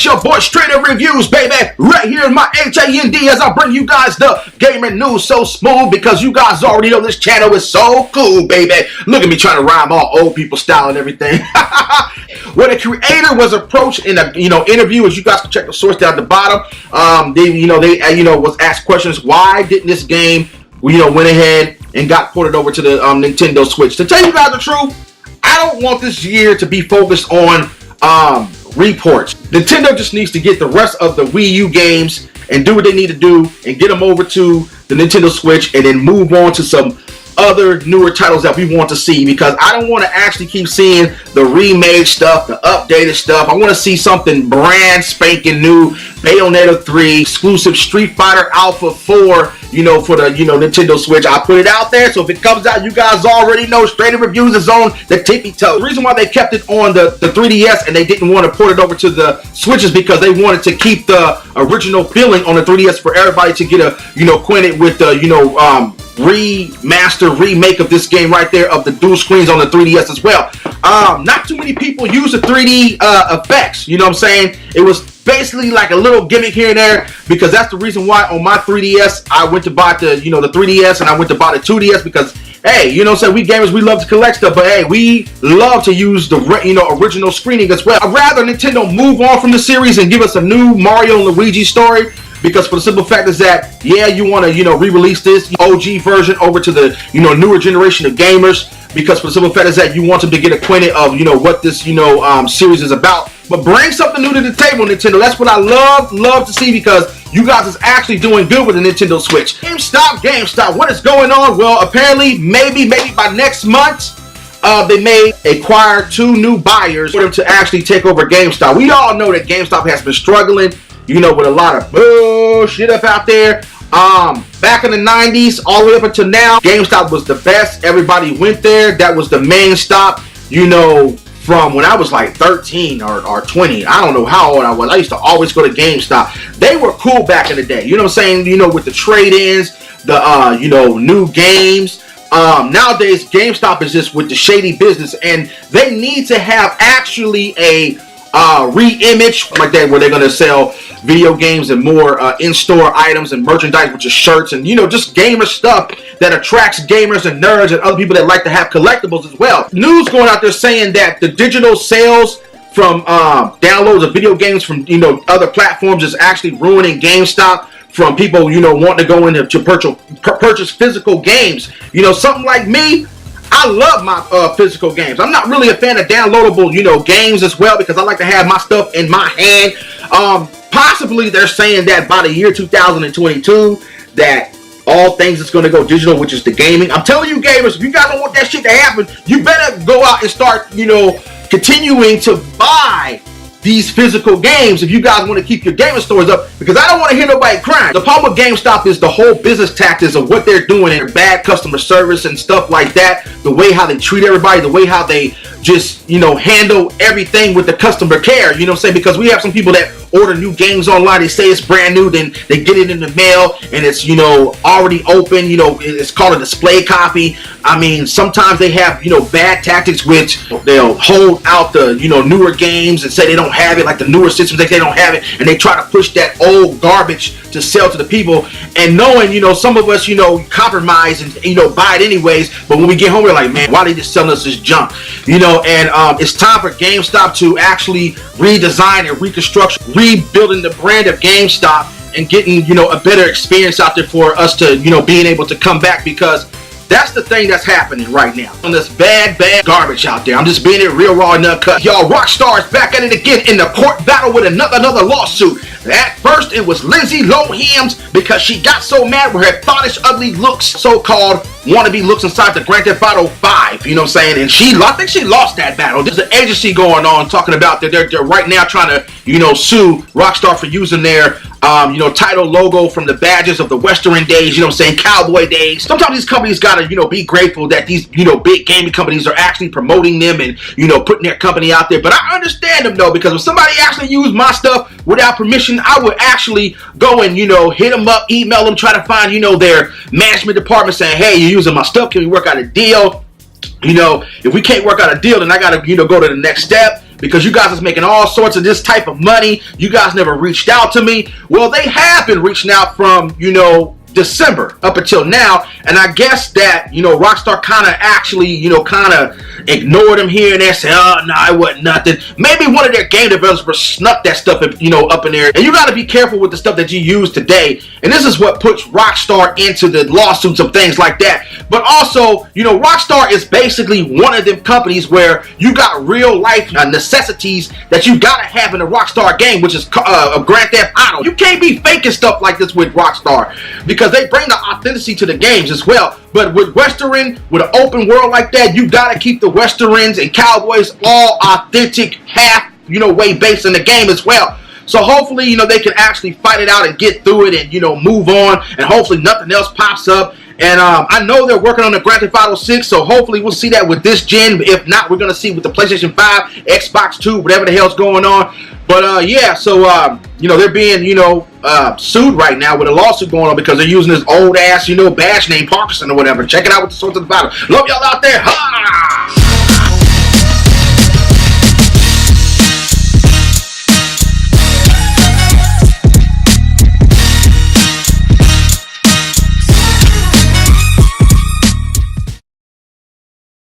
It's your boy Straight Up Reviews, baby. Right here in my HAND as I bring you guys the gaming news so smooth because you guys already know this channel is so cool, baby. Look at me trying to rhyme all old people style and everything. When the creator was approached in a interview, as you guys can check the source down at the bottom, they was asked questions. Why didn't this game went ahead and got ported over to the Nintendo Switch? To tell you guys the truth, I don't want this year to be focused on reports. Nintendo just needs to get the rest of the Wii U games and do what they need to do and get them over to the Nintendo Switch and then move on to some other newer titles that we want to see, because I don't want to actually keep seeing the remade stuff, the updated stuff. I want to see something brand spanking new. Bayonetta 3, exclusive Street Fighter Alpha 4, for the Nintendo Switch. I put it out there, so if it comes out, you guys already know Straight Up Reviews is on the tippy toe. The reason why they kept it on the 3DS and they didn't want to port it over to the Switch is because they wanted to keep the original feeling on the 3DS for everybody to get acquainted with the remaster remake of this game right there, of the dual screens on the 3DS as well. Not too many people use the 3D effects, you know what I'm saying? It was basically like a little gimmick here and there, because that's the reason why on my 3DS I went to buy the 3DS and I went to buy the 2DS, because hey, we gamers, we love to collect stuff, but hey, we love to use the original screening as well. I'd rather Nintendo move on from the series and give us a new Mario and Luigi story, because for the simple fact is that, yeah, you want to, re-release this OG version over to the, newer generation of gamers, because for the simple fact is that you want them to get acquainted of, what this, series is about. But bring something new to the table, Nintendo. That's what I love to see, because you guys is actually doing good with the Nintendo Switch. GameStop, what is going on? Well, apparently, maybe by next month, they may acquire 2 new buyers for them to actually take over GameStop. We all know that GameStop has been struggling, with a lot of bullshit up out there. Back in the 90s, all the way up until now, GameStop was the best. Everybody went there. That was the main stop, from when I was like 13 or 20. I don't know how old I was. I used to always go to GameStop. They were cool back in the day. You know what I'm saying? With the trade-ins, the, new games. Nowadays, GameStop is just with the shady business, and they need to have actually a re-image like that, where they're going to sell video games and more in-store items and merchandise, which is shirts and just gamer stuff that attracts gamers and nerds and other people that like to have collectibles as well. News going out there saying that the digital sales from downloads of video games from other platforms is actually ruining GameStop from people wanting to go in to purchase physical games. Something like me, I love my physical games. I'm not really a fan of downloadable, games as well, because I like to have my stuff in my hand. Possibly they're saying that by the year 2022 that all things is going to go digital, which is the gaming. I'm telling you, gamers, if you guys don't want that shit to happen, you better go out and start, continuing to buy these physical games if you guys want to keep your gaming stores up, because I don't want to hear nobody crying. The problem with GameStop is the whole business tactics of what they're doing and their bad customer service and stuff like that, the way how they treat everybody, the way how they just, handle everything with the customer care, you know what I'm saying? Because we have some people that order new games online, they say it's brand new, then they get it in the mail and it's, already open, it's called a display copy. I mean, sometimes they have, bad tactics, which they'll hold out the, newer games and say they don't have it, like the newer systems, they don't have it, and they try to push that old garbage to sell to the people, and knowing, some of us, compromise and, buy it anyways, but when we get home, we're like, man, why are they just selling us this junk? And it's time for GameStop to actually redesign and reconstruct, rebuilding the brand of GameStop and getting, a better experience out there for us to, being able to come back, because that's the thing that's happening right now. On this bad garbage out there. I'm just being it real raw and uncut. Y'all, RockStar is back at it again in the court battle with another lawsuit. At first, it was Lindsay Lohan's because she got so mad with her thottish, ugly looks, so-called wannabe looks inside the Grand Theft Auto 5, you know what I'm saying? And I think she lost that battle. There's an agency going on talking about that they're right now trying to, sue RockStar for using their, title logo from the badges of the Western days, cowboy days. Sometimes these companies gotta, be grateful that these, big gaming companies are actually promoting them and, putting their company out there. But I understand them though, because if somebody actually used my stuff without permission, I would actually go and, hit them up, email them, try to find, their management department saying, hey, you're using my stuff, can we work out a deal? If we can't work out a deal, then I gotta, go to the next step. because you guys is making all sorts of this type of money. You guys never reached out to me. Well, they have been reaching out from, you know, December up until now, and I guess that, you know, Rockstar kind of actually, you know, kind of ignored them here and there, say, oh, no, it wasn't nothing. Maybe one of their game developers snuck that stuff, you know, up in there. And you got to be careful with the stuff that you use today, and this is what puts Rockstar into the lawsuits of things like that. But also, you know, Rockstar is basically one of them companies where you got real life necessities that you got to have in a Rockstar game, which is a Grand Theft Auto. You can't be faking stuff like this with Rockstar, because they bring the authenticity to the games as well. But with Western, with an open world like that, you gotta keep the Westerns and Cowboys all authentic, half, you know, way based in the game as well. So hopefully, you know, they can actually fight it out and get through it and, you know, move on, and hopefully nothing else pops up. And I know they're working on the Grand Theft Auto 6, so hopefully we'll see that with this gen. If not, we're gonna see with the PlayStation 5, Xbox 2, whatever the hell's going on. But yeah, so you know, they're being, you know, sued right now with a lawsuit going on because they're using this old ass, you know, badge name Parkinson or whatever. Check it out with the source of the battle. Love y'all out there. Ha!